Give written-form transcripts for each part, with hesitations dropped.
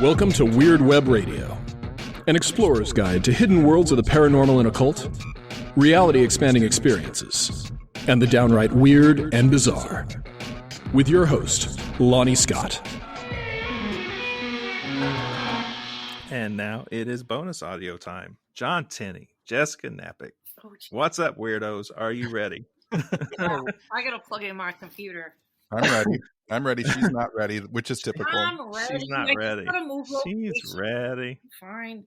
Welcome to Weird Web Radio, an explorer's guide to hidden worlds of the paranormal and occult, reality-expanding experiences, and the downright weird and bizarre. With your host, Lonnie Scott. And now it is bonus audio time. John Tenney, Jessica Knapick. What's up, weirdos? Are you ready? Yeah, I gotta plug in my computer. I'm ready. I'm ready. She's not ready, which is typical. I'm ready. She's not ready. She's ready. Fine.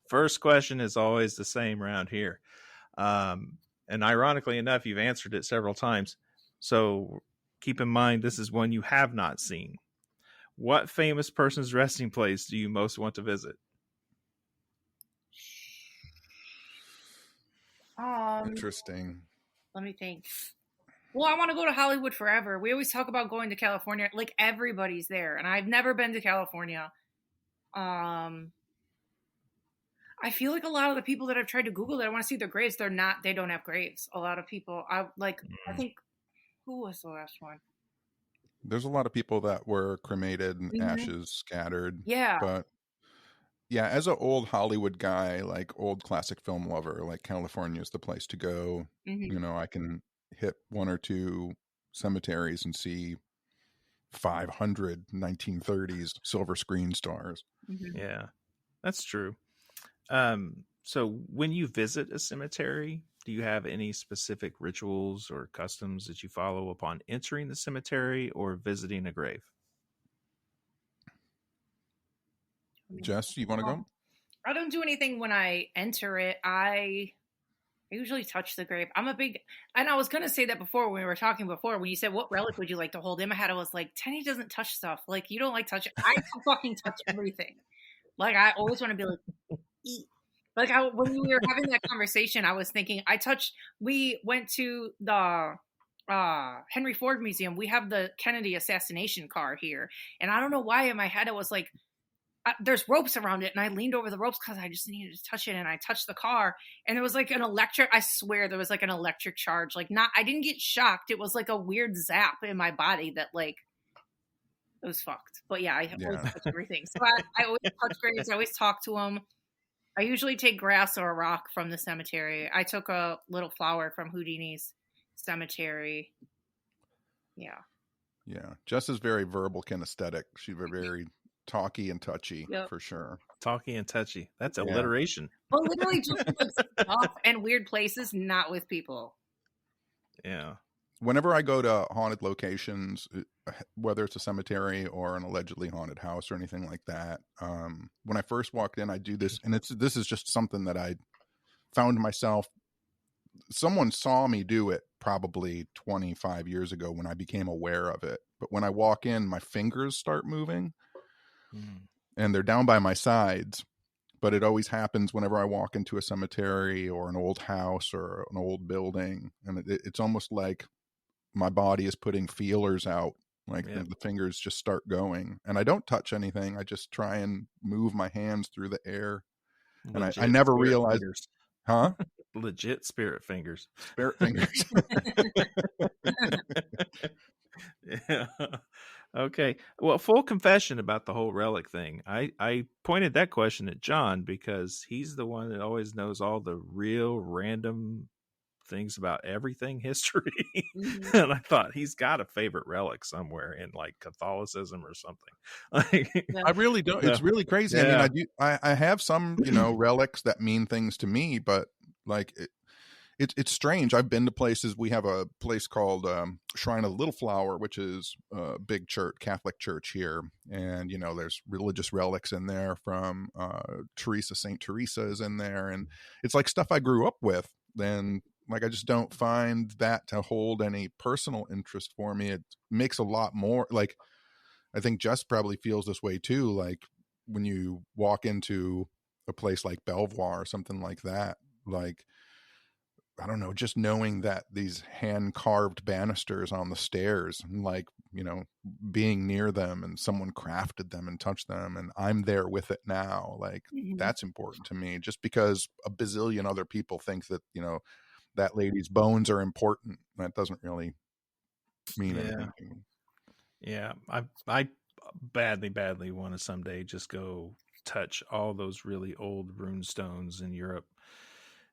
First question is always the same around here. And ironically enough, you've answered it several times. So keep in mind, this is one you have not seen. What famous person's resting place do you most want to visit? Interesting. Let me think. Well, I want to go to Hollywood forever. We always talk about going to California. Like, everybody's there. And I've never been to California. I feel like a lot of the people that I've tried to Google that I want to see their graves, they don't have graves. A lot of people, I think, who was the last one? There's a lot of people that were cremated and ashes scattered. Yeah. But yeah, as an old Hollywood guy, like old classic film lover, like California is the place to go. Mm-hmm. You know, I can hit one or two cemeteries and see 500 1930s silver screen stars. Mm-hmm. Yeah, that's true. So when you visit a cemetery, do you have any specific rituals or customs that you follow upon entering the cemetery or visiting a grave? Jess, you want to go? I don't do anything when I enter it. I usually touch the grave. I'm a big, and I was going to say that before when we were talking before, when you said, what relic would you like to hold in my head? I was like, Tenney doesn't touch stuff. Like, you don't like touch it. I fucking touch everything. Like, I always want to be like, eat. Like, when we were having that conversation, I was thinking, we went to the Henry Ford Museum. We have the Kennedy assassination car here. And I don't know why in my head, I was like, there's ropes around it. And I leaned over the ropes because I just needed to touch it. And I touched the car. And there was like I swear there was like an electric charge. Like, I didn't get shocked. It was like a weird zap in my body that like, it was fucked. But yeah, I always touch everything. So I always touch graves. I always talk to them. I usually take grass or a rock from the cemetery. I took a little flower from Houdini's cemetery. Yeah. Yeah. Jess is very verbal kinesthetic. She's very talky and touchy, for sure. Talky and touchy. That's alliteration. But literally just with stuff and weird places, not with people. Yeah. Whenever I go to haunted locations, whether it's a cemetery or an allegedly haunted house or anything like that, when I first walked in, I do this, and this is just something that I found myself. Someone saw me do it probably 25 years ago when I became aware of it. But when I walk in, my fingers start moving, and they're down by my sides. But it always happens whenever I walk into a cemetery or an old house or an old building, and it's almost like my body is putting feelers out, like the fingers just start going, and I don't touch anything. I just try and move my hands through the air. Legit, and I never realized, Legit spirit fingers. Spirit fingers. Yeah. Okay. Well, full confession about the whole relic thing. I pointed that question at John because he's the one that always knows all the real random things about everything history. And I thought he's got a favorite relic somewhere in like Catholicism or something. I really don't. It's really crazy. Yeah. I mean, I have some, relics that mean things to me, but like it's strange. I've been to places. We have a place called Shrine of the Little Flower, which is a big church, Catholic church here. And, there's religious relics in there from St. Teresa is in there. And it's like stuff I grew up with. And like, I just don't find that to hold any personal interest for me. It makes a lot more, like, I think Jess probably feels this way too. Like when you walk into a place like Belvoir or something like that, like, I don't know, just knowing that these hand carved banisters on the stairs and like, being near them and someone crafted them and touched them and I'm there with it now. Like that's important to me, just because a bazillion other people think that, that lady's bones are important. That doesn't really mean anything. Yeah. I badly want to someday just go touch all those really old rune stones in Europe,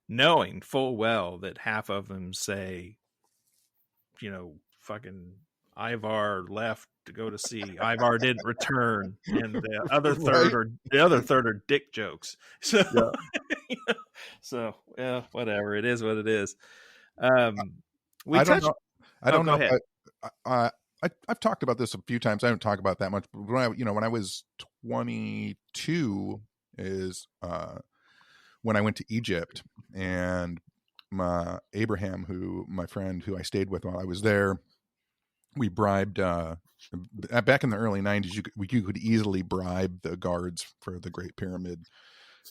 knowing full well that half of them say, fucking Ivar left to go to sea. Ivar didn't return, and the other Right? third are dick jokes. So, so yeah, whatever. It is what it is. We I don't touched. know. I don't Go know. ahead. I've talked about this a few times. I don't talk about that much. But when I was 22 is when I went to Egypt, and Abraham, my friend who I stayed with while I was there, we bribed. Back in the early 90s, you could easily bribe the guards for the Great Pyramid.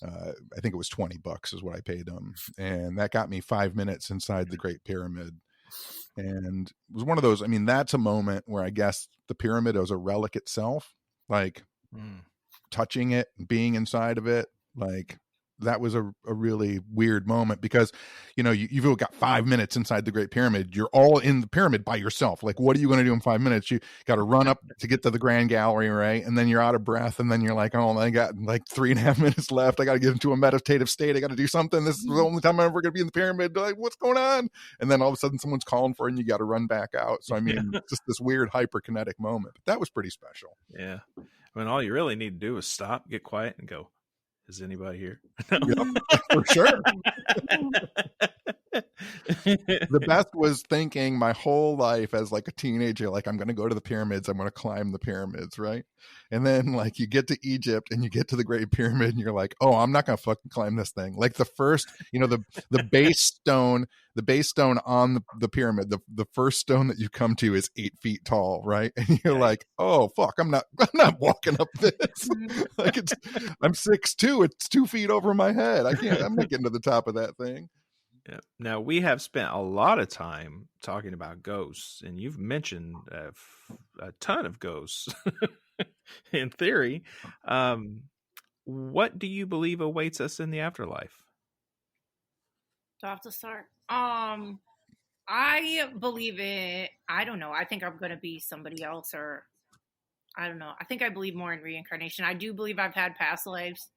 I think it was $20 is what I paid them, and that got me 5 minutes inside the Great Pyramid. And it was one of those. I mean, that's a moment where I guess the pyramid as a relic itself, like touching it, being inside of it, like that was a really weird moment, because you've got 5 minutes inside the Great Pyramid. You're all in the pyramid by yourself. Like, what are you going to do in 5 minutes? You got to run up to get to the Grand Gallery, right? And then you're out of breath, and then you're like, oh, I got like 3.5 minutes left. I got to get into a meditative state. I got to do something. This is the only time I'm ever going to be in the pyramid. Like, what's going on? And then all of a sudden someone's calling for it, and you got to run back out. So I mean, just this weird hyperkinetic moment. But that was pretty special. Yeah, I mean, all you really need to do is stop, get quiet, and go, is anybody here? Yep, for sure. The best was thinking my whole life as like a teenager, like, I'm going to go to the pyramids. I'm going to climb the pyramids. Right. And then like you get to Egypt and you get to the Great Pyramid and you're like, oh, I'm not going to fucking climb this thing. Like the first, the base stone on the pyramid, the first stone that you come to is 8 feet tall. Right. And you're like, oh fuck, I'm not walking up this. Like I'm 6'2". It's 2 feet over my head. I'm not getting to the top of that thing. Yeah. Now, we have spent a lot of time talking about ghosts, and you've mentioned a ton of ghosts in theory. What do you believe awaits us in the afterlife? Do I have to start? I believe it. I don't know. I think I'm going to be somebody else, or I don't know. I think I believe more in reincarnation. I do believe I've had past lives.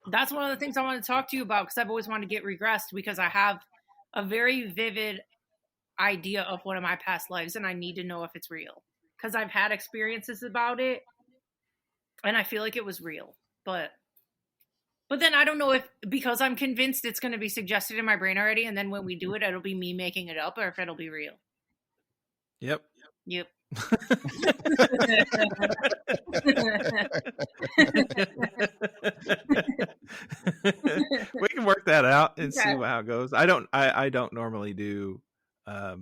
That's one of the things I want to talk to you about, because I've always wanted to get regressed, because I have a very vivid idea of one of my past lives, and I need to know if it's real, because I've had experiences about it and I feel like it was real. But then I don't know if, because I'm convinced it's going to be suggested in my brain already, and then when we do it, it'll be me making it up, or if it'll be real. Yep. We can work that out and see how it goes. I don't normally do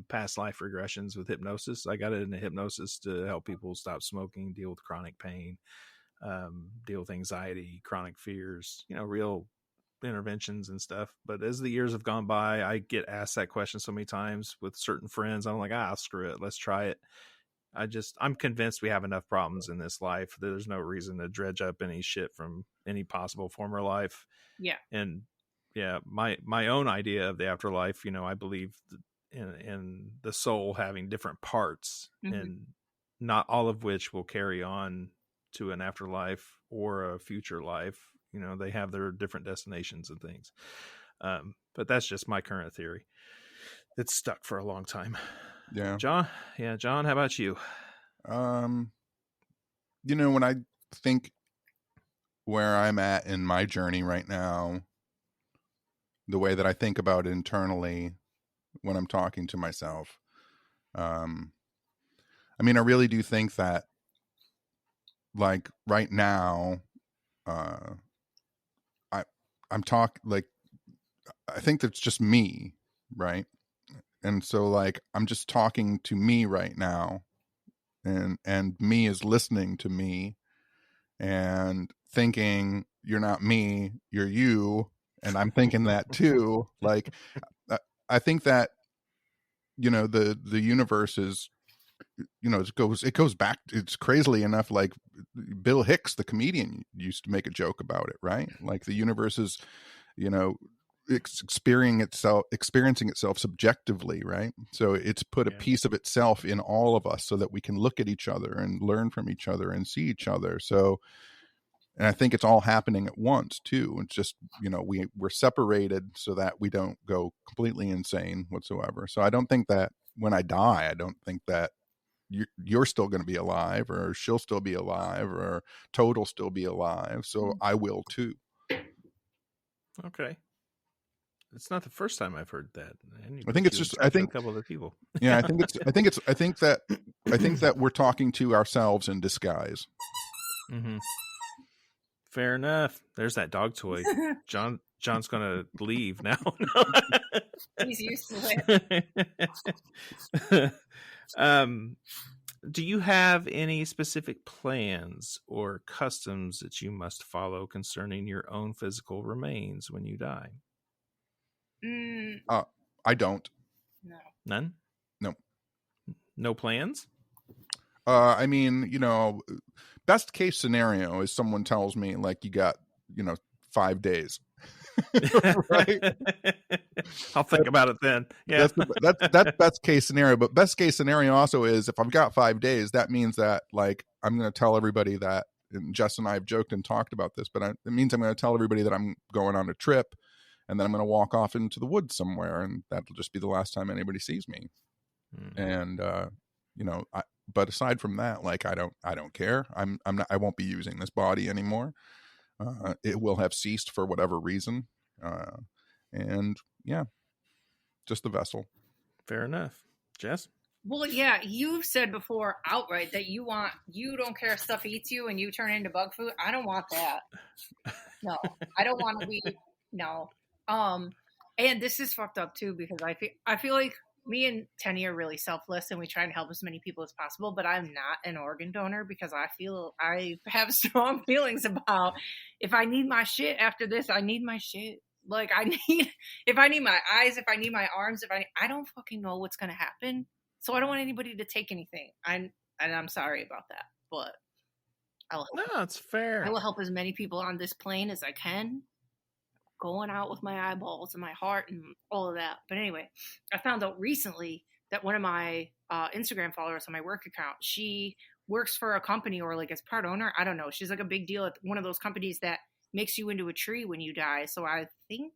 past life regressions with hypnosis. I got it into hypnosis to help people stop smoking, deal with chronic pain, deal with anxiety, chronic fears, real interventions and stuff. But as the years have gone by, I get asked that question so many times with certain friends. I'm like, screw it, let's try it. I'm convinced we have enough problems in this life. There's no reason to dredge up any shit from any possible former life. Yeah. And yeah, my own idea of the afterlife, I believe in the soul having different parts, and not all of which will carry on to an afterlife or a future life. They have their different destinations and things. But that's just my current theory. It's stuck for a long time. Yeah. John, how about you? When I think where I'm at in my journey right now, the way that I think about it internally when I'm talking to myself, I really do think that, like, right now, I think that's just me, right? And so, like, I'm just talking to me right now, and me is listening to me and thinking, you're not me, you're you. And I'm thinking that too. Like, I think that, the universe is, it goes back. It's crazily enough. Like Bill Hicks, the comedian, used to make a joke about it, right? Like the universe is, experiencing itself subjectively, right? So it's put a piece of itself in all of us so that we can look at each other and learn from each other and see each other. So, and I think it's all happening at once too. It's just, we're separated so that we don't go completely insane whatsoever. So I don't think that when I die, I don't think that you're still going to be alive, or she'll still be alive, or Toad will still be alive. So I will too. Okay. It's not the first time I've heard that. I think it's just, I think a couple other people. Yeah, I think that we're talking to ourselves in disguise. Mm-hmm. Fair enough. There's that dog toy. John's gonna leave now. He's used to it. Do you have any specific plans or customs that you must follow concerning your own physical remains when you die? I don't. No. None? No. No plans? I mean, best case scenario is someone tells me like you got, 5 days. Right? I'll think about it then. Yeah. That's best case scenario. But best case scenario also is if I've got 5 days, that means that like I'm going to tell everybody that, and Jess and I have joked and talked about this, but it means I'm going to tell everybody that I'm going on a trip, and then I'm going to walk off into the woods somewhere, and that'll just be the last time anybody sees me. And but aside from that, like I don't care. I won't be using this body anymore. It will have ceased for whatever reason. And yeah, just the vessel. Fair enough. Jess? Well, yeah, you've said before outright that you don't care if stuff eats you and you turn into bug food. I don't want that. No, I don't want to be, no. And this is fucked up too, because I feel like me and Tenney are really selfless and we try and help as many people as possible, but I'm not an organ donor because I have strong feelings about if I need my shit after this, I need my shit. Like if I need my eyes, if I need my arms, I don't fucking know what's going to happen. So I don't want anybody to take anything. And I'm sorry about that, but no, it's fair. I will help as many people on this plane as I can. Going out with my eyeballs and my heart and all of that. But anyway, I found out recently that one of my Instagram followers on my work account, she works for a company or like as part owner. I don't know. She's like a big deal at one of those companies that makes you into a tree when you die. So I think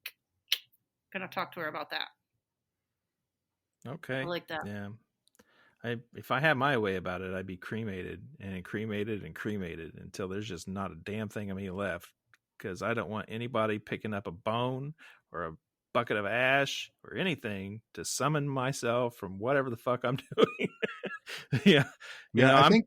I'm going to talk to her about that. Okay. I like that. Yeah. If I had my way about it, I'd be cremated and cremated and cremated until there's just not a damn thing of me left. Because I don't want anybody picking up a bone or a bucket of ash or anything to summon myself from whatever the fuck I'm doing. Yeah. I think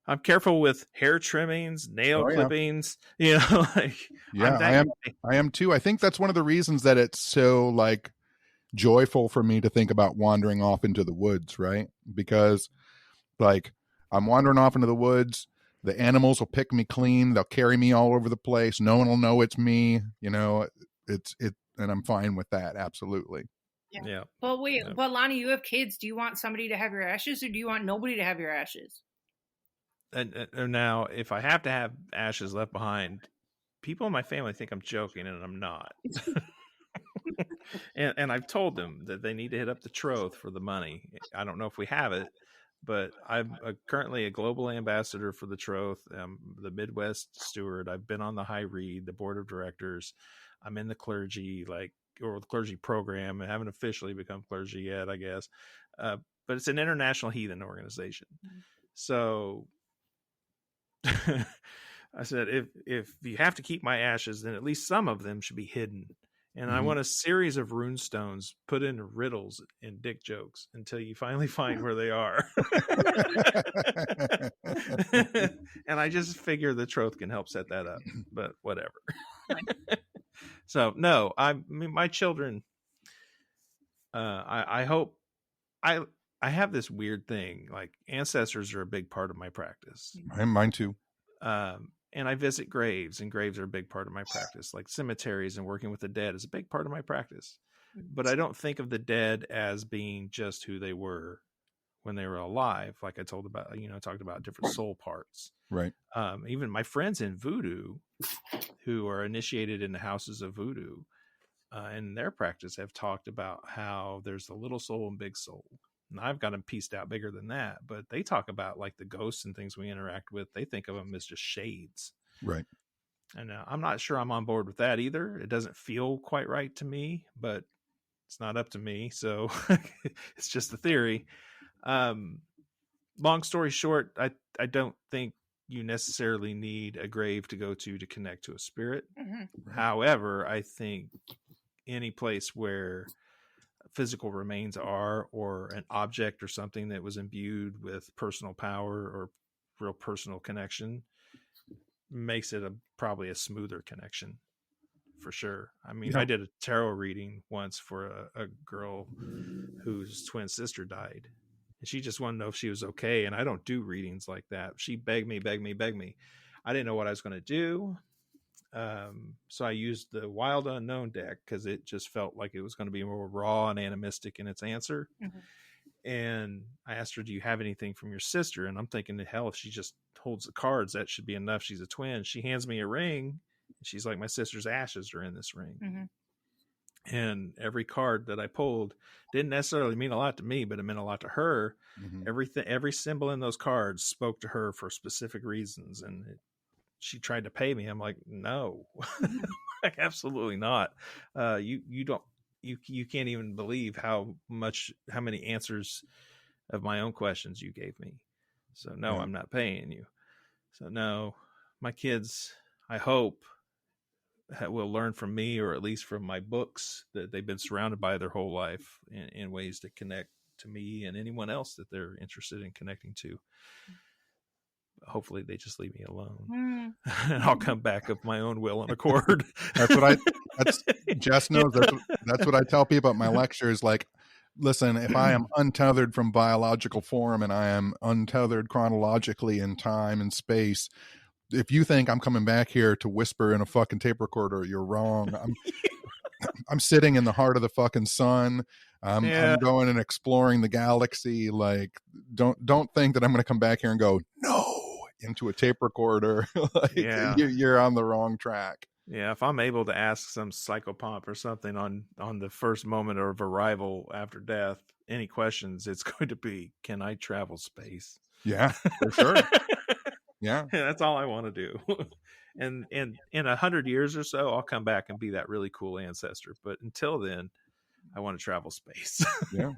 I'm careful with hair trimmings, nail clippings, like I am too. I think that's one of the reasons that it's so like joyful for me to think about wandering off into the woods, right? Because like I'm wandering off into the woods. The animals will pick me clean. They'll carry me all over the place. No one will know it's me. And I'm fine with that. Absolutely. Yeah. But wait, but Lonnie, you have kids. Do you want somebody to have your ashes, or do you want nobody to have your ashes? And now, if I have to have ashes left behind, people in my family think I'm joking, and I'm not. and I've told them that they need to hit up the Troth for the money. I don't know if we have it. But I'm currently a global ambassador for the Troth, the Midwest steward. I've been on the High Read, the board of directors. I'm in the clergy, or the clergy program. I haven't officially become clergy yet, I guess. But it's an international heathen organization. Mm-hmm. So I said, if you have to keep my ashes, then at least some of them should be hidden. And I want a series of rune stones put into riddles and dick jokes until you finally find where they are. And I just figure the Troth can help set that up, but whatever. So no, I mean, my children, I hope I have this weird thing, like ancestors are a big part of my practice. Mine too. And I visit graves, and graves are a big part of my practice. Like cemeteries and working with the dead is a big part of my practice. But I don't think of the dead as being just who they were when they were alive. Like I talked about different soul parts. Right. Even my friends in voodoo who are initiated in the houses of voodoo, in their practice have talked about how there's the little soul and big soul. And I've got them pieced out bigger than that, but they talk about like the ghosts and things we interact with. They think of them as just shades. Right. And I'm not sure I'm on board with that either. It doesn't feel quite right to me, but it's not up to me. So it's just a theory. Long story short, I don't think you necessarily need a grave to go to connect to a spirit. Mm-hmm. However, I think any place where physical remains are, or an object or something that was imbued with personal power or real personal connection, makes it probably a smoother connection for sure. I mean, I did a tarot reading once for a girl whose twin sister died, and she just wanted to know if she was okay. And I don't do readings like that. She begged me. I didn't know what I was going to do. So I used the Wild Unknown deck because it just felt like it was going to be more raw and animistic in its answer. Mm-hmm. And I asked her, do you have anything from your sister? And I'm thinking, hell, if she just holds the cards, that should be enough. She's a twin. She hands me a ring. She's like, my sister's ashes are in this ring. Mm-hmm. And every card that I pulled didn't necessarily mean a lot to me, but it meant a lot to her. Mm-hmm. Every symbol in those cards spoke to her for specific reasons. And she tried to pay me. I'm like, no, like, absolutely not. You can't even believe how many answers of my own questions you gave me. So no, I'm not paying you. So no, my kids, I hope, will learn from me, or at least from my books that they've been surrounded by their whole life, in ways to connect to me and anyone else that they're interested in connecting to. Hopefully they just leave me alone, and I'll come back of my own will and accord. That's Jess knows. That's what I tell people at my lectures. Like, listen, if I am untethered from biological form and I am untethered chronologically in time and space, if you think I'm coming back here to whisper in a fucking tape recorder, you're wrong. I'm sitting in the heart of the fucking sun. I'm going and exploring the galaxy. Like, don't think that I'm going to come back here and go, no, into a tape recorder. Like, you're on the wrong track. Yeah, if I'm able to ask some psychopomp or something on the first moment of arrival after death, any questions, it's going to be, can I travel space? Yeah, for sure. Yeah. That's all I want to do. And in 100 years or so, I'll come back and be that really cool ancestor. But until then, I want to travel space. Yeah,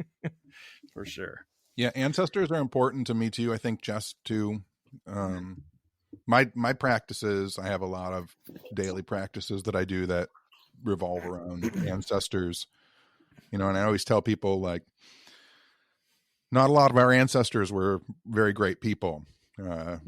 for sure. Yeah, ancestors are important to me too. I think Jess too. My practices, I have a lot of daily practices that I do that revolve around ancestors. And I always tell people, like, not a lot of our ancestors were very great people. A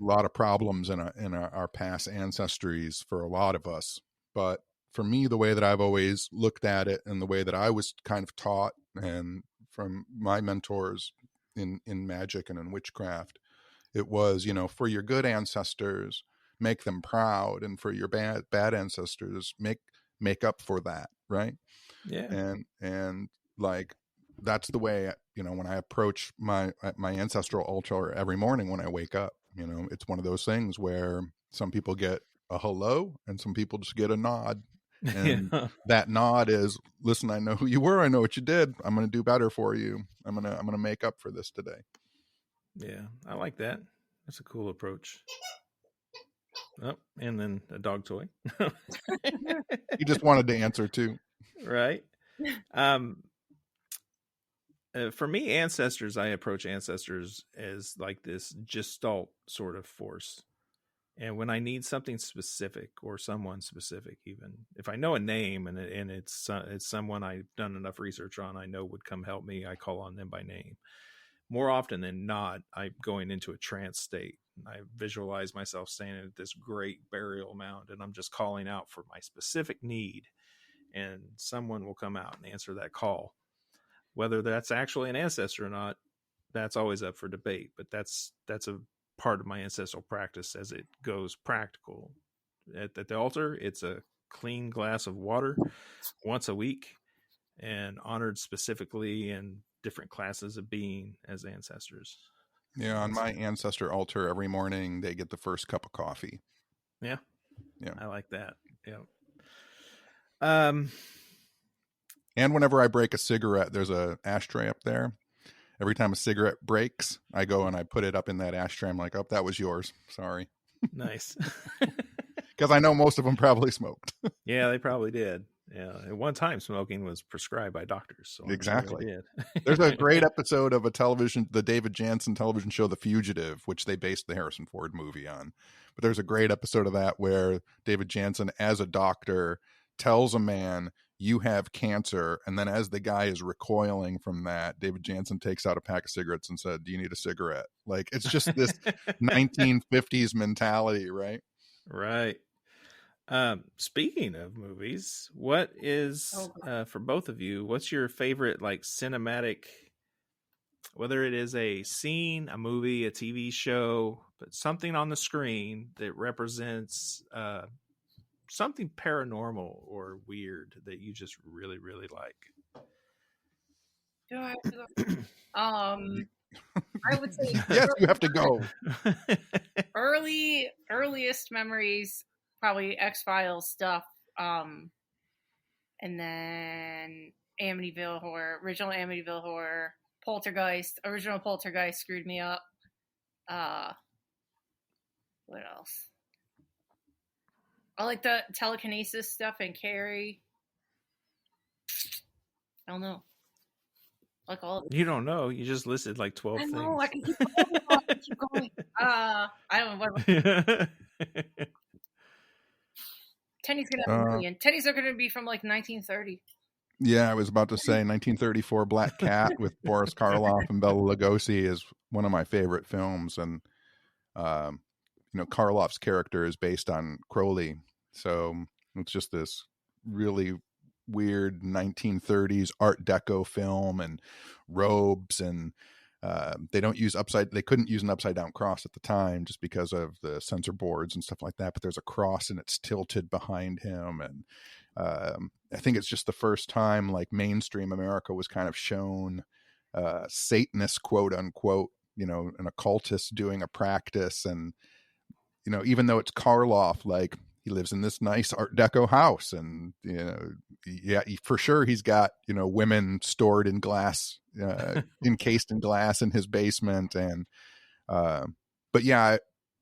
lot of problems in our past ancestries for a lot of us. But for me, the way that I've always looked at it, and the way that I was kind of taught, and from my mentors in magic and in witchcraft, it was, for your good ancestors, make them proud, and for your bad ancestors, make up for that, right? Yeah. And like, that's the way, when I approach my ancestral altar every morning when I wake up. It's one of those things where some people get a hello and some people just get a nod. And that nod is, listen, I know who you were. I know what you did. I'm going to do better for you. I'm going to make up for this today. Yeah, I like that. That's a cool approach. Oh, and then a dog toy. You just wanted to answer too. Right. For me, ancestors, I approach ancestors as like this gestalt sort of force. And when I need something specific, or someone specific, even if I know a name and it's someone I've done enough research on, I know would come help me, I call on them by name. More often than not, I'm going into a trance state. I visualize myself standing at this great burial mound, and I'm just calling out for my specific need, and someone will come out and answer that call. Whether that's actually an ancestor or not, that's always up for debate. But that's a part of my ancestral practice as it goes practical. At the altar, it's a clean glass of water once a week, and honored specifically in different classes of being as ancestors. Yeah, on my ancestor altar every morning, they get the first cup of coffee. Yeah. Yeah. I like that. Yeah. And whenever I break a cigarette, there's a ashtray up there. Every time a cigarette breaks, I go and I put it up in that ashtray. I'm like, oh, that was yours. Sorry. Nice. Because I know most of them probably smoked. Yeah, they probably did. Yeah. At one time, smoking was prescribed by doctors. So Exactly. They did. There's a great episode of the David Jansen television show, The Fugitive, which they based the Harrison Ford movie on. But there's a great episode of that where David Jansen, as a doctor, tells a man, you have cancer. And then as the guy is recoiling from that, David Jansen takes out a pack of cigarettes and said, do you need a cigarette? Like, it's just this 1950s mentality, right? Right. Speaking of movies, what is for both of you, what's your favorite like cinematic, whether it is a scene, a movie, a TV show, but something on the screen that represents something paranormal or weird that you just really, really like? Do I have to go? I would say Yes, you have to go. earliest memories, probably X-Files stuff, and then Amityville Horror, original Amityville Horror, Poltergeist, original Poltergeist screwed me up. What else? I like the telekinesis stuff and Carrie. I don't know. Like all of it. You don't know. You just listed like 12 things. I know. I can keep going. I can keep going. I don't know. Tenney's gonna have a million. Tenney's are gonna be from like 1930. Yeah, I was about to say 1934 Black Cat with Boris Karloff and Bela Lugosi is one of my favorite films, and Karloff's character is based on Crowley, so it's just this really weird 1930s Art Deco film and robes, and they couldn't use an upside down cross at the time just because of the censor boards and stuff like that, but there's a cross and it's tilted behind him, and I think it's just the first time like mainstream America was kind of shown Satanist, quote unquote, an occultist doing a practice. And even though it's Karloff, like he lives in this nice Art Deco house, and for sure he's got women stored in glass, encased in glass in his basement, and but yeah,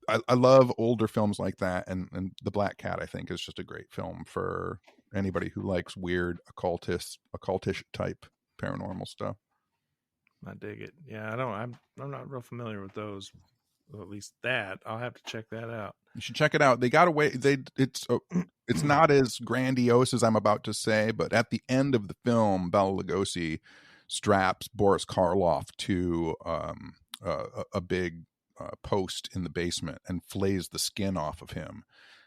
I love older films like that, and The Black Cat I think is just a great film for anybody who likes weird occultish type paranormal stuff. I dig it. Yeah, I'm not real familiar with those. Well, at least that I'll have to check that out. You should check it out. They got away. It's not as grandiose as I'm about to say, but at the end of the film, Bela Lugosi straps Boris Karloff to a big post in the basement and flays the skin off of him.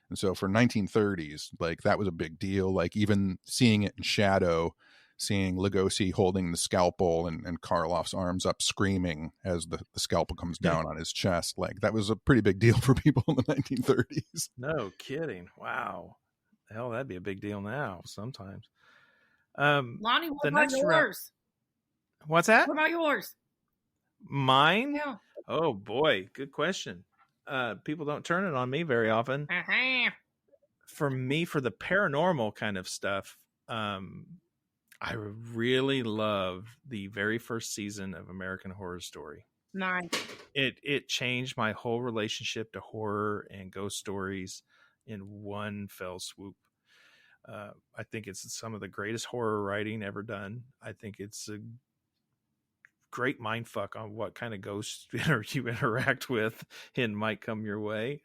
And so for 1930s, like that was a big deal. Like even seeing it in shadow, seeing Lugosi holding the scalpel and Karloff's arms up screaming as the scalpel comes down on his chest, like that was a pretty big deal for people in the 1930s. No kidding. Wow. Hell, that'd be a big deal now sometimes. Lonnie, what about yours? What's that? What about yours? Mine? Yeah. Oh boy, good question. People don't turn it on me very often. For me, for the paranormal kind of stuff, I really love the very first season of American Horror Story. Nice. It changed my whole relationship to horror and ghost stories in one fell swoop. I think it's some of the greatest horror writing ever done. I think it's a great mindfuck on what kind of ghosts you interact with and might come your way.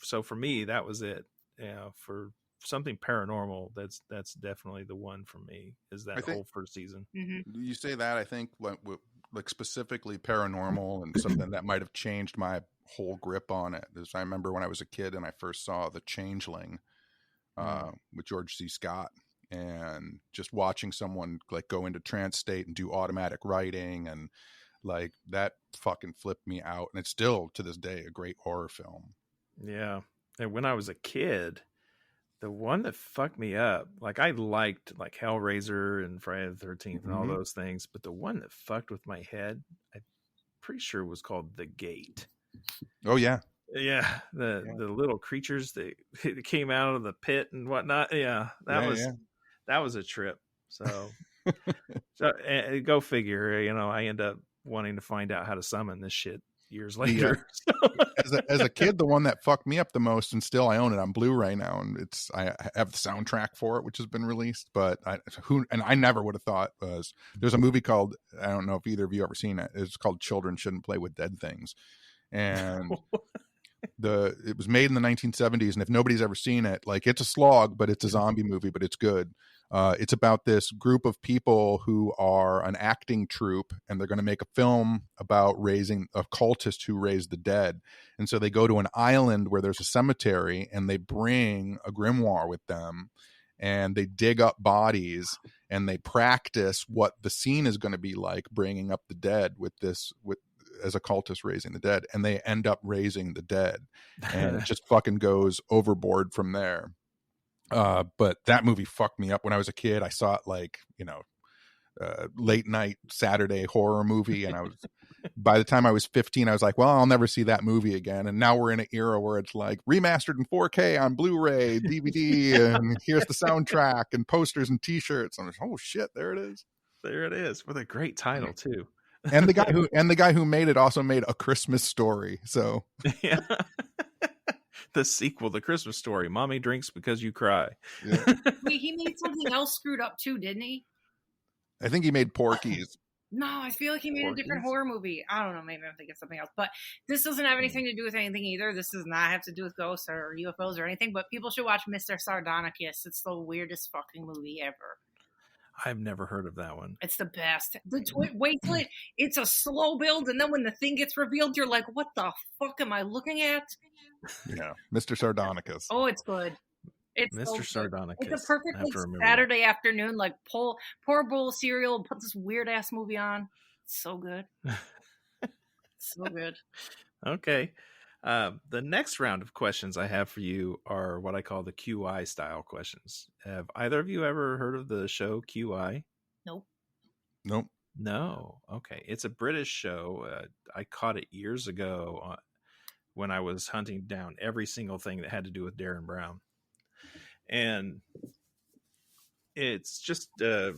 So for me, that was it. Yeah, for something paranormal, that's definitely the one for me, is that whole first season. Mm-hmm. You say that, I think like specifically paranormal and something that might have changed my whole grip on it is I remember when I was a kid and I first saw The Changeling with George C. Scott, and just watching someone like go into trance state and do automatic writing, and like that fucking flipped me out, and it's still to this day a great horror film. Yeah. And when I was a kid, the one that fucked me up, like I liked like Hellraiser and Friday the 13th and all those things, but the one that fucked with my head, I'm pretty sure was called The Gate. Oh yeah. Yeah. The little creatures that came out of the pit and whatnot. Yeah. That was a trip. So So go figure. I end up wanting to find out how to summon this shit years later. As a kid, the one that fucked me up the most, and still I own it on Blu-ray now, and I have the soundtrack for it, which has been released. But I never would have thought there's a movie called, I don't know if either of you ever seen it. It's called Children Shouldn't Play with Dead Things, and it was made in the 1970s, and if nobody's ever seen it, like, it's a slog, but it's a zombie movie, but it's good. It's about this group of people who are an acting troupe, and they're going to make a film about raising a cultist who raised the dead. And so they go to an island where there's a cemetery, and they bring a grimoire with them, and they dig up bodies, and they practice what the scene is going to be like, bringing up the dead as a cultist raising the dead, and they end up raising the dead, and it just fucking goes overboard from there. But that movie fucked me up when I was a kid. I saw it like, late night Saturday horror movie, and by the time I was 15, I was like, well, I'll never see that movie again. And now we're in an era where it's like remastered in 4K on Blu-ray, DVD, and here's the soundtrack and posters and t-shirts. I'm like, oh shit, there it is. There it is, with a great title too. And the guy who made it also made A Christmas Story. So yeah. The sequel, The Christmas Story. Mommy drinks because you cry. Yeah. Wait, he made something else screwed up too, didn't he? I think he made Porky's. No, I feel like he made a different horror movie. I don't know. Maybe I'm thinking something else. But this doesn't have anything to do with anything either. This does not have to do with ghosts or UFOs or anything. But people should watch Mr. Sardonicus. It's the weirdest fucking movie ever. I've never heard of that one. It's the best. Wait till it's a slow build, and then when the thing gets revealed, you're like, what the fuck am I looking at? Yeah, Mr. Sardonicus. Oh, it's good. It's Mr. Sardonicus. It's a perfect Saturday afternoon, like pour a bowl of cereal and put this weird ass movie on. It's so good. So good. Okay. The next round of questions I have for you are what I call the QI style questions. Have either of you ever heard of the show QI? Nope. No. Okay. It's a British show. I caught it years ago when I was hunting down every single thing that had to do with Darren Brown. And it's just, it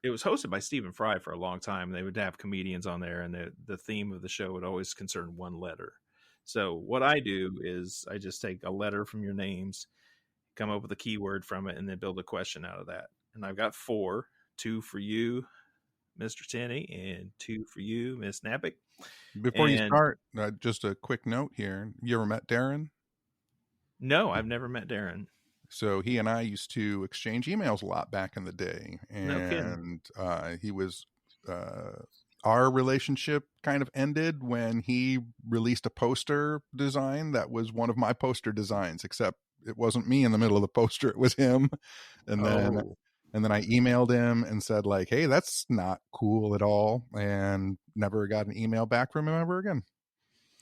was hosted by Stephen Fry for a long time. They would have comedians on there, and the theme of the show would always concern one letter. So what I do is I just take a letter from your names, come up with a keyword from it, and then build a question out of that. And I've got 4, 2 for you, Mr. Tenney, and 2 for you, Miss Knapik. Before you start, just a quick note here. You ever met Darren? No, I've never met Darren. So he and I used to exchange emails a lot back in the day. And no kidding. He was... our relationship kind of ended when he released a poster design that was one of my poster designs, except it wasn't me in the middle of the poster, it was him. And then I emailed him and said, like, hey, that's not cool at all, and never got an email back from him ever again.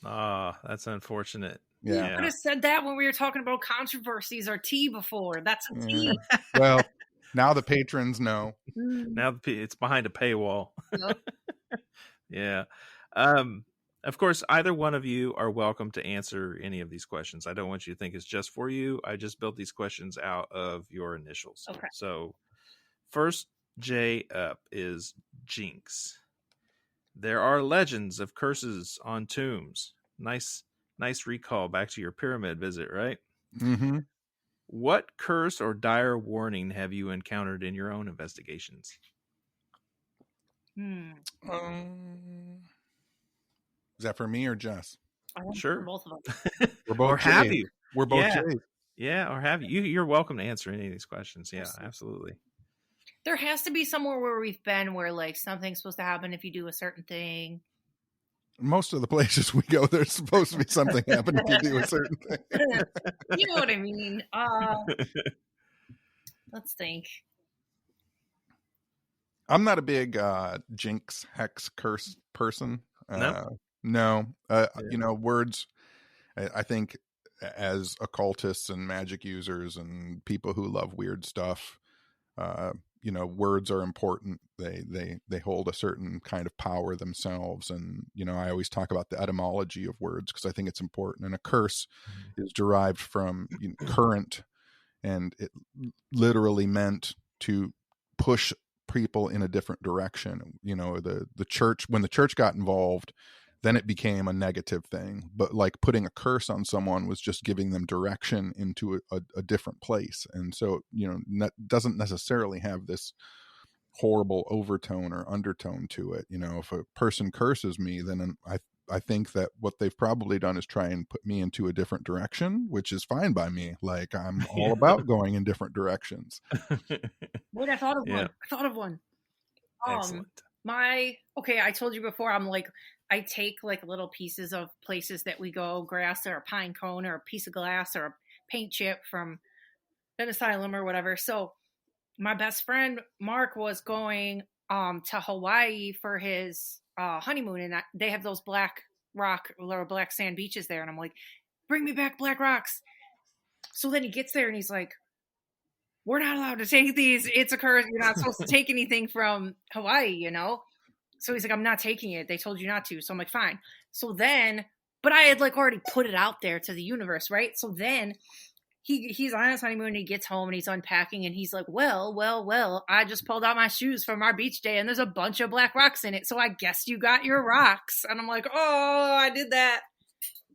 That's unfortunate. Yeah. You could have said that when we were talking about controversies or tea before. That's a tea. Well, now the patrons know. Now it's behind a paywall. Yep. Yeah. Of course, either one of you are welcome to answer any of these questions. I don't want you to think it's just for you. I just built these questions out of your initials. Okay. So first J up is Jinx. There are legends of curses on tombs. Nice recall back to your pyramid visit, right? Mm-hmm. What curse or dire warning have you encountered in your own investigations? Is that for me or Jess? Sure. Both of them. We're both or have you? We're both J's. Yeah, or have you? You're welcome to answer any of these questions. Yeah, absolutely. There has to be somewhere where we've been where like something's supposed to happen if you do a certain thing. Most of the places we go, there's supposed to be something happening if you do a certain thing. You know what I mean? Let's think. I'm not a big jinx, hex, curse person. No. You know, words, I think as occultists and magic users and people who love weird stuff, you know, words are important. They hold a certain kind of power themselves. And, you know, I always talk about the etymology of words because I think it's important. And a curse is derived from current, and it literally meant to push people in a different direction. You know, the church, when the church got involved, then it became a negative thing. But like putting a curse on someone was just giving them direction into a different place. And so, you know, doesn't necessarily have this horrible overtone or undertone to it. You know, if a person curses me, then I think that what they've probably done is try and put me into a different direction, which is fine by me. Like, I'm all about going in different directions. Wait, I thought of one. I thought of one. Excellent. I told you before, I take like little pieces of places that we go, grass or a pine cone or a piece of glass or a paint chip from an asylum or whatever. So my best friend Mark was going to Hawaii for his honeymoon, and they have those black rock or black sand beaches there, and I'm like, bring me back black rocks. So then he gets there and he's like, we're not allowed to take these, it's a curse, you're not supposed to take anything from Hawaii, you know. So he's like, I'm not taking it, they told you not to. So I'm like, fine. So then, but I had like already put it out there to the universe, right? So then he's on his honeymoon and he gets home and he's unpacking and he's like, well, I just pulled out my shoes from our beach day and there's a bunch of black rocks in it. So I guess you got your rocks. And I'm like, oh, I did that.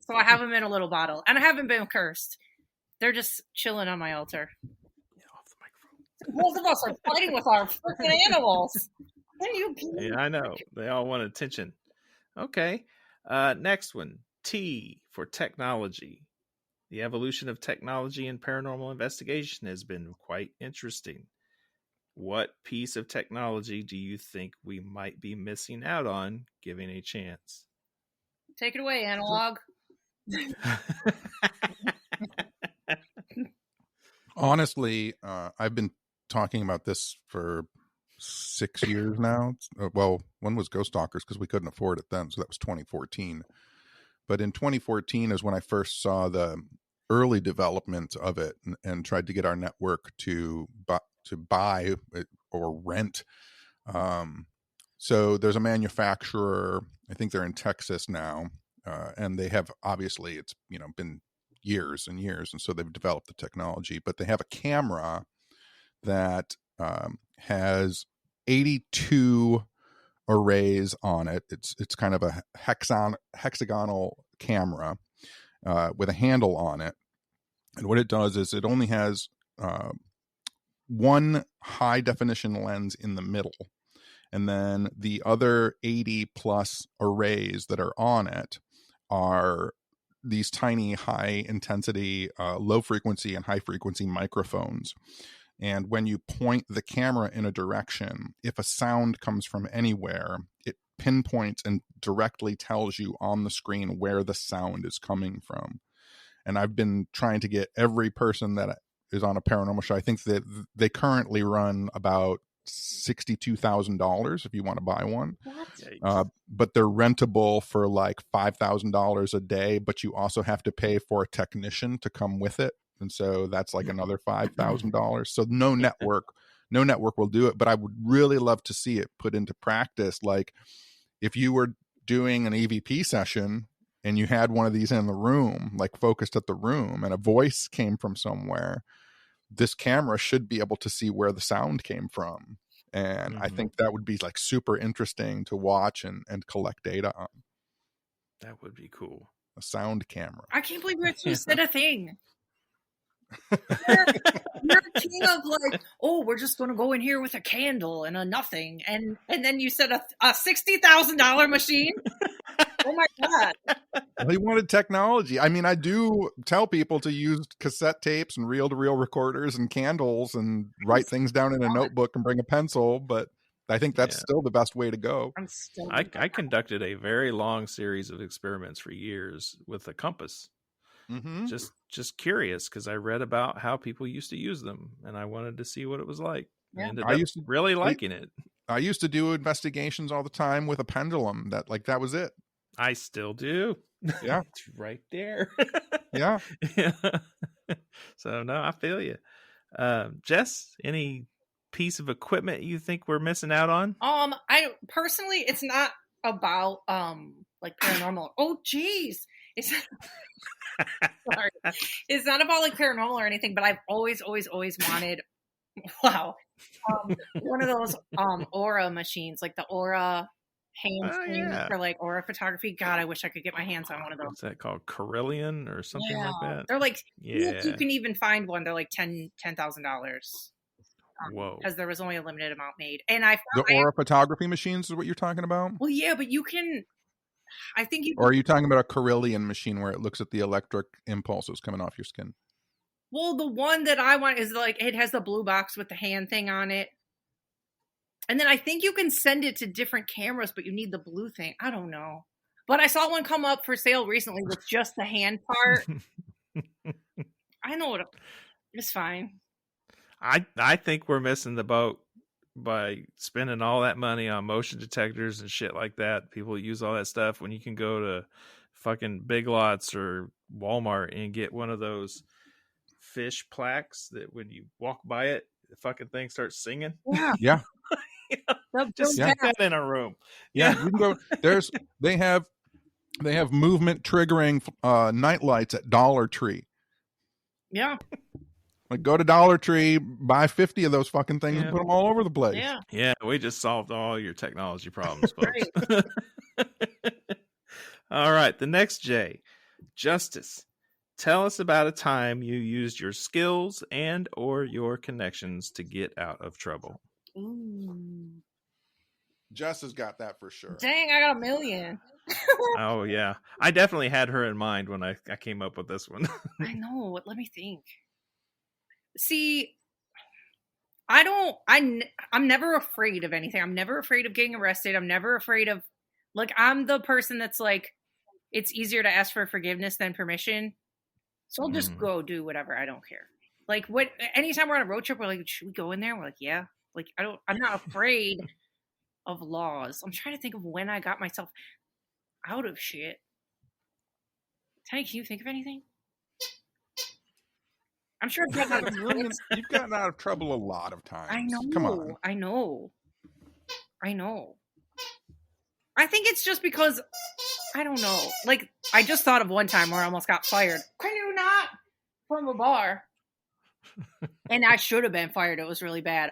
So I have them in a little bottle and I haven't been cursed. They're just chilling on my altar. Yeah, off the microphone. Both of us are fighting with our freaking animals. Yeah, I know. They all want attention. Okay. Next one. T for technology. The evolution of technology in paranormal investigation has been quite interesting. What piece of technology do you think we might be missing out on giving a chance? Take it away, analog. Honestly, I've been talking about this for 6 years now. Well, one was Ghost Stalkers because we couldn't afford it then, so that was 2014. But in 2014 is when I first saw the early development of it and tried to get our network to buy or rent. So there's a manufacturer, I think they're in Texas now, and they have, obviously it's, you know, been years and years, and so they've developed the technology, but they have a camera that has 82 arrays on it. It's kind of a hexagonal camera with a handle on it, and what it does is it only has one high definition lens in the middle, and then the other 80 plus arrays that are on it are these tiny high intensity, low frequency and high frequency microphones. And when you point the camera in a direction, if a sound comes from anywhere, it pinpoints and directly tells you on the screen where the sound is coming from. And I've been trying to get every person that is on a paranormal show. I think that they currently run about $62,000 if you want to buy one. But they're rentable for like $5,000 a day, but you also have to pay for a technician to come with it. And so that's like another $5,000. So no network will do it, but I would really love to see it put into practice. Like if you were doing an EVP session and you had one of these in the room, like focused at the room, and a voice came from somewhere, this camera should be able to see where the sound came from. And I think that would be like super interesting to watch and collect data on. That would be cool. A sound camera. I can't believe you said a thing. You're king of like, oh, we're just going to go in here with a candle and a nothing. And then you said a $60,000 machine. Oh my God. Well, he wanted technology. I mean, I do tell people to use cassette tapes and reel-to-reel recorders and candles and write things down in a notebook and bring a pencil, but I think that's still the best way to go. I conducted a very long series of experiments for years with a compass. Mm-hmm. Just curious because I read about how people used to use them and I wanted to see what it was like. Yeah. I ended up really liking it. I used to do investigations all the time with a pendulum. That was it. I still do. Yeah. It's right there. Yeah. So no, I feel you. Jess, any piece of equipment you think we're missing out on? I personally, it's not about like paranormal. Oh geez. Sorry. It's not about like paranormal or anything, but I've always wanted Wow. One of those aura machines, like the aura hand thing for like aura photography. God, I wish I could get my hands on one of those. What's that called? Carillion or something like that? They're like, yeah. You can even find one. They're like $10,000. Whoa. Because there was only a limited amount made. And I found The aura photography machines is what you're talking about? Well, yeah, but you can, I think you Or are you talking about a Carillion machine where it looks at the electric impulses coming off your skin? Well, the one that I want is like, it has the blue box with the hand thing on it. And then I think you can send it to different cameras, but you need the blue thing. I don't know. But I saw one come up for sale recently with just the hand part. I know it's fine. I think we're missing the boat by spending all that money on motion detectors and shit like that. People use all that stuff when you can go to fucking Big Lots or Walmart and get one of those fish plaques that when you walk by it, the fucking thing starts singing. Yeah. Just stick that in a room. Yeah, you can go. They have movement triggering night lights at Dollar Tree. Yeah. Like go to Dollar Tree, buy 50 of those fucking things and put them all over the place. Yeah, we just solved all your technology problems, folks. All right, the next J, Justice. Tell us about a time you used your skills and or your connections to get out of trouble. Ooh. Jess has got that for sure. Dang, I got a million. Oh, yeah. I definitely had her in mind when I came up with this one. I know. Let me think. See, I'm never afraid of anything. I'm never afraid of getting arrested. I'm never afraid of, like, I'm the person that's like, it's easier to ask for forgiveness than permission. So I'll just go do whatever. I don't care. Like, anytime we're on a road trip, we're like, should we go in there? We're like, yeah. Like, I'm not afraid of laws. I'm trying to think of when I got myself out of shit. Tenney, can you think of anything? I'm sure you've gotten out of trouble a lot of times. I know. Come on. I know. I think it's just because, I don't know. Like, I just thought of one time where I almost got fired. Can you not? From a bar. And I should have been fired. It was really bad.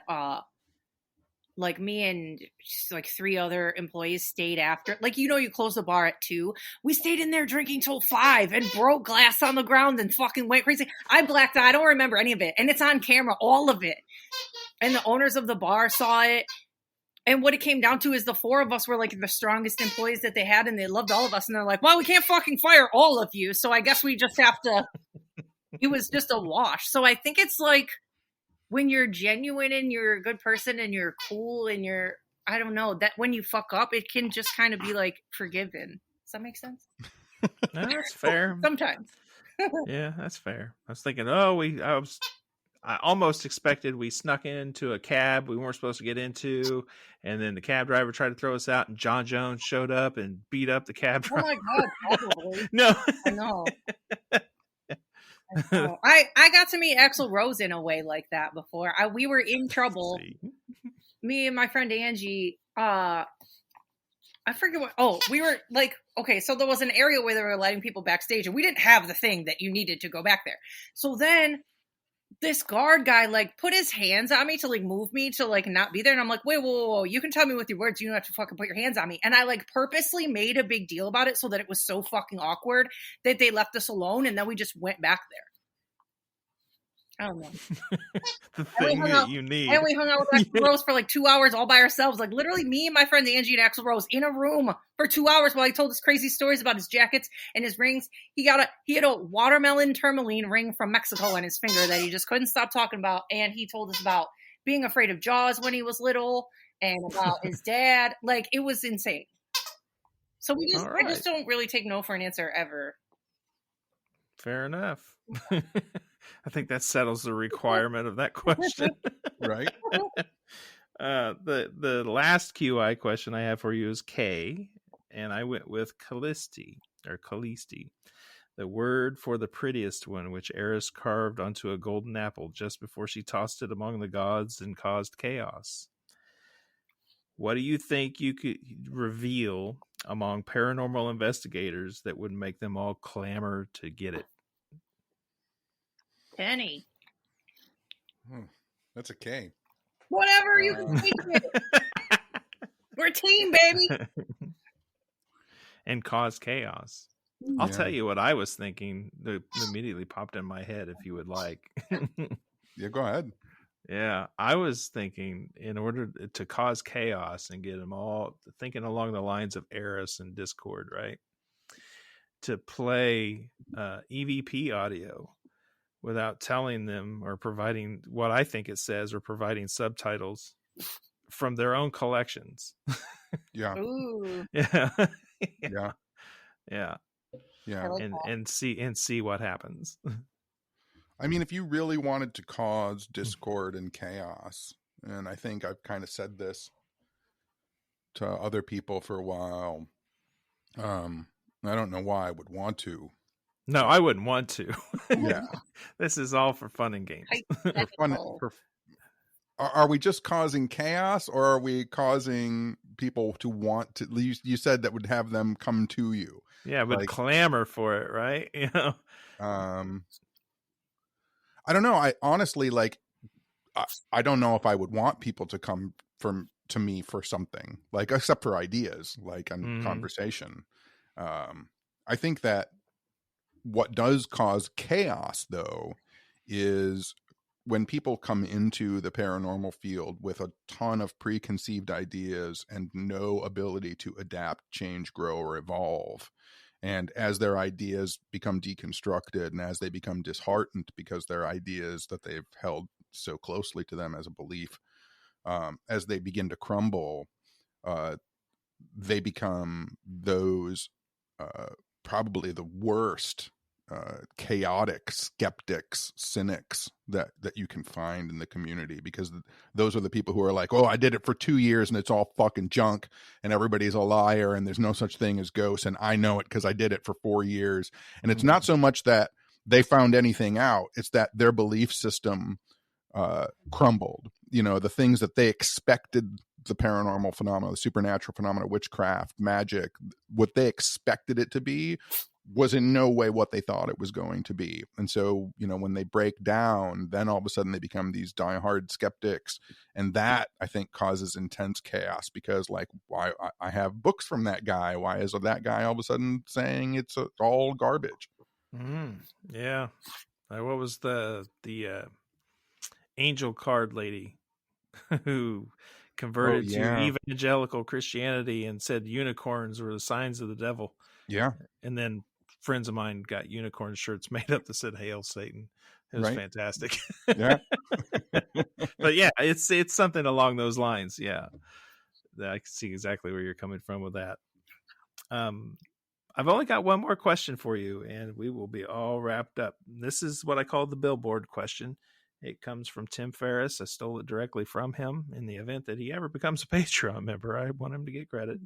Like me and like 3 other employees stayed after. Like, you close the bar at 2. We stayed in there drinking till 5 and broke glass on the ground and fucking went crazy. I blacked out. I don't remember any of it. And it's on camera, all of it. And the owners of the bar saw it. And what it came down to is the 4 of us were like the strongest employees that they had, and they loved all of us. And they're like, well, we can't fucking fire all of you. So I guess we just have to, it was just a wash. So I think it's like, when you're genuine and you're a good person and you're cool and you're, I don't know, that when you fuck up, it can just kind of be like forgiven. Does that make sense? No, that's fair. Sometimes. Yeah, that's fair. I was thinking, I almost expected we snuck into a cab we weren't supposed to get into, and then the cab driver tried to throw us out, and John Jones showed up and beat up the cab driver. Oh my God, probably. No. I know. I got to meet Axl Rose in a way like that before. We were in trouble. Me and my friend Angie, I forget what, we were like, okay, so there was an area where they were letting people backstage, and we didn't have the thing that you needed to go back there. So then this guard guy like put his hands on me to like move me to like not be there. And I'm like, wait, whoa, you can tell me with your words. You don't have to fucking put your hands on me. And I like purposely made a big deal about it so that it was so fucking awkward that they left us alone. And then we just went back there. I don't know. The thing that you need. And we hung out with Axl Rose for like 2 hours all by ourselves. Like literally me and my friends Angie and Axl Rose in a room for 2 hours while he told us crazy stories about his jackets and his rings. He had a watermelon tourmaline ring from Mexico on his finger that he just couldn't stop talking about. And he told us about being afraid of Jaws when he was little and about his dad. Like it was insane. So I just don't really take no for an answer ever. Fair enough. I think that settles the requirement of that question. Right. The last QI question I have for you is K, and I went with Callisti, the word for the prettiest one, which Eris carved onto a golden apple just before she tossed it among the gods and caused chaos. What do you think you could reveal among paranormal investigators that would make them all clamor to get it? Tenney. That's a K. Whatever, you can take it. We're a team, baby. And cause chaos. I'll tell you what I was thinking that immediately popped in my head, if you would like. Yeah, go ahead. Yeah, I was thinking in order to cause chaos and get them all thinking along the lines of Eris and Discord, right? To play EVP audio without telling them or providing what I think it says or providing subtitles from their own collections. Yeah. Ooh. Yeah. Yeah. Yeah. Yeah. Like And see what happens. I mean, if you really wanted to cause discord and chaos, and I think I've kind of said this to other people for a while, I don't know why I would want to. No, I wouldn't want to. Yeah. This is all for fun and games. For fun, are we just causing chaos, or are we causing people to want to? You said that would have them come to you. Yeah, would clamor for it, right? You know. I don't know. I honestly I don't know if I would want people to come to me for something, like, except for ideas, like conversation. I think that what does cause chaos, though, is when people come into the paranormal field with a ton of preconceived ideas and no ability to adapt, change, grow, or evolve. And as their ideas become deconstructed and as they become disheartened because their ideas that they've held so closely to them as a belief, as they begin to crumble, they become those probably the worst chaotic skeptics, cynics that you can find in the community, because those are the people who are like, oh, I did it for 2 years and it's all fucking junk and everybody's a liar and there's no such thing as ghosts, and I know it because I did it for 4 years. And it's not so much that they found anything out, it's that their belief system crumbled. You know, the things that they expected, the paranormal phenomena, the supernatural phenomena, witchcraft, magic, what they expected it to be was in no way what they thought it was going to be. And so, you know, when they break down, then all of a sudden they become these diehard skeptics. And that, I think, causes intense chaos, because, like, why I have books from that guy. Why is that guy all of a sudden saying it's all garbage? Yeah. What was the angel card lady who converted to evangelical Christianity and said unicorns were the signs of the devil? Yeah. And then friends of mine got unicorn shirts made up that said "Hail Satan." It was fantastic. Yeah. But yeah, it's something along those lines. Yeah, I can see exactly where you're coming from with that. I've only got one more question for you, and we will be all wrapped up. This is what I call the billboard question. It comes from Tim Ferriss. I stole it directly from him. In the event that he ever becomes a Patreon member, I want him to get credit.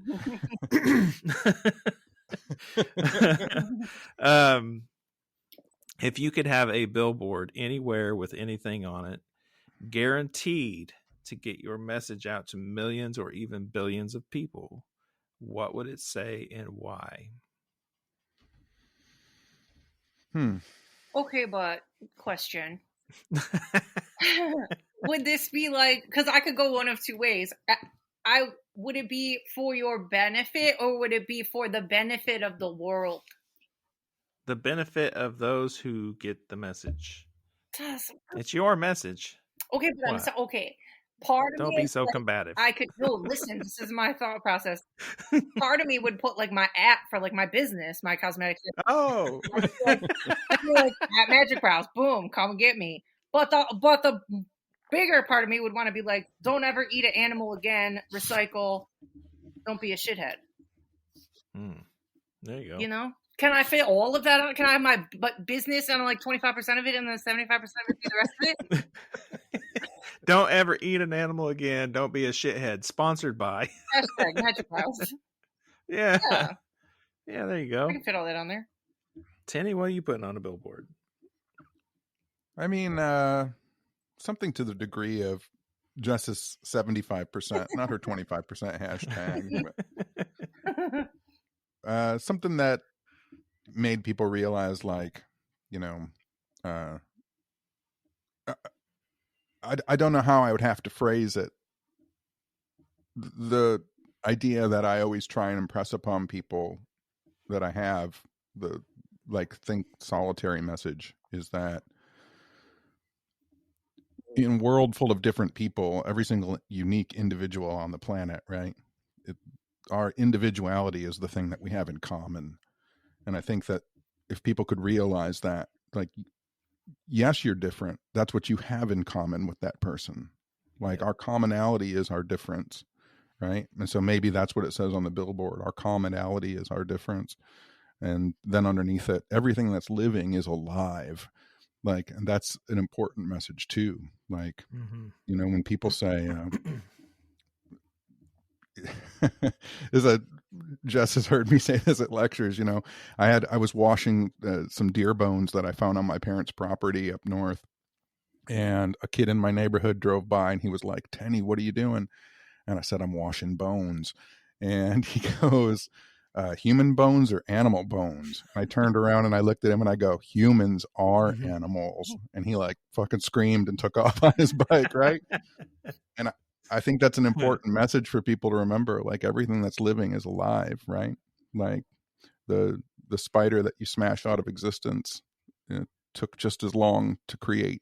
If you could have a billboard anywhere with anything on it, guaranteed to get your message out to millions or even billions of people, what would it say and why? Okay, but question. Would this be like, because I could go one of two ways. Would it be for your benefit, or would it be for the benefit of the world? The benefit of those who get the message. It's your message. Okay, but okay. Part of Don't be so combative. I could listen. This is my thought process. Part of me would put like my app for like my business, my cosmetic. Oh, like at Magic Brows, boom, come and get me. But the bigger part of me would want to be like, don't ever eat an animal again. Recycle. Don't be a shithead. There you go. You know, can I fit all of that on? Can I have my business and like 25% of it, and then 75% of it be the rest of it? Don't ever eat an animal again. Don't be a shithead. Sponsored by Hashtag Magic Brows. Yeah, there you go. I can fit all that on there. Tenney, what are you putting on a billboard? I mean, something to the degree of Jess's 75%, not her 25% hashtag. But, something that made people realize, like, you know, I don't know how I would have to phrase it. The idea that I always try and impress upon people that I have, the think solitary message, is that in a world full of different people, every single unique individual on the planet, right? Our individuality is the thing that we have in common. And I think that if people could realize that, yes, you're different. That's what you have in common with that person. Our commonality is our difference, right? And so maybe that's what it says on the billboard. Our commonality is our difference. And then underneath it, everything that's living is alive. And that's an important message too. When people say, Jess has heard me say this at lectures, I was washing some deer bones that I found on my parents' property up north, and a kid in my neighborhood drove by and he was like, "Tenney, what are you doing?" And I said, "I'm washing bones." And he goes, "Human bones or animal bones?" And I turned around and I looked at him and I go, "Humans are animals." And he fucking screamed and took off on his bike, right? And I think that's an important message for people to remember. Everything that's living is alive, right? The spider that you smash out of existence, it took just as long to create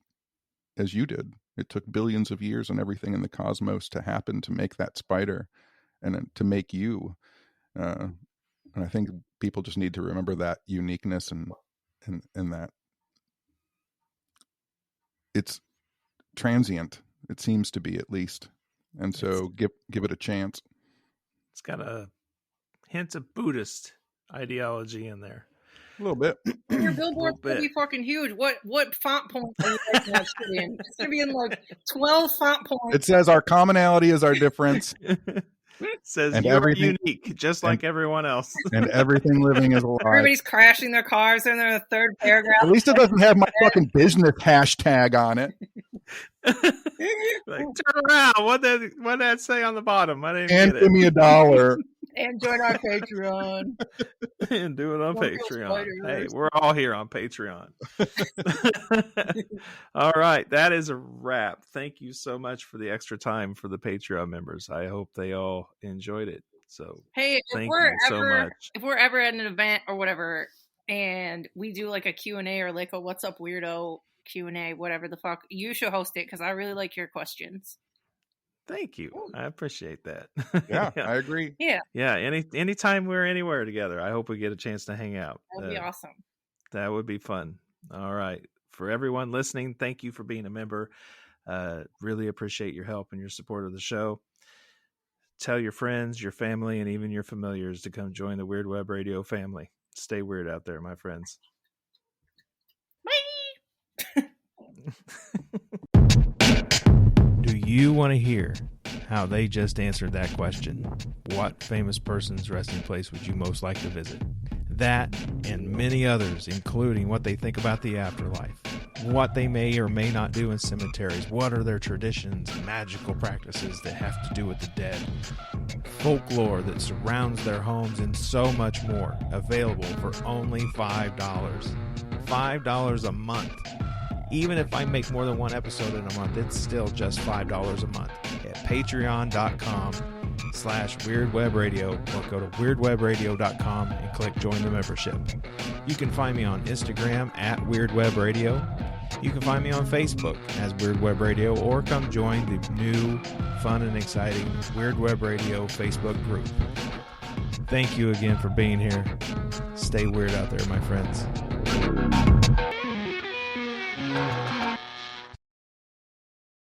as you did. It took billions of years and everything in the cosmos to happen to make that spider and to make you. And I think people just need to remember that uniqueness and that it's transient. It seems to be, at least. And so give it a chance. It's got a hint of Buddhist ideology in there. A little bit. Your billboard's going to be fucking huge. What font point are you making that shit in? It's going to be in 12 font points. It says our commonality is our difference. It says you're unique, just like everyone else. And everything living is alive. Everybody's crashing their cars in their third paragraph. At least it doesn't have my fucking business hashtag on it. Turn around. What'd that say on the bottom? I didn't and get give me $1. And join our Patreon. And do it on Patreon. Hey, we're all here on Patreon. All right. That is a wrap. Thank you so much for the extra time for the Patreon members. I hope they all enjoyed it. So hey, thank you so much. If we're ever at an event or whatever, and we do a Q&A or a What's Up Weirdo Q&A, whatever the fuck, you should host it because I really like your questions. Thank you. I appreciate that. Yeah, I agree. Yeah. Yeah. Anytime we're anywhere together, I hope we get a chance to hang out. That would be awesome. That would be fun. All right. For everyone listening, thank you for being a member. Really appreciate your help and your support of the show. Tell your friends, your family, and even your familiars to come join the Weird Web Radio family. Stay weird out there, my friends. Bye. Do you want to hear how they just answered that question? What famous person's resting place would you most like to visit? That and many others, including what they think about the afterlife, what they may or may not do in cemeteries, what are their traditions, magical practices that have to do with the dead, folklore that surrounds their homes, and so much more, available for only $5. $5 a month. Even if I make more than one episode in a month, it's still just $5 a month at patreon.com/weirdwebradio, or go to weirdwebradio.com and click join the membership. You can find me on Instagram at weirdwebradio. You can find me on Facebook as Weird Web Radio, or come join the new, fun and exciting Weird Web Radio Facebook group. Thank you again for being here. Stay weird out there, my friends.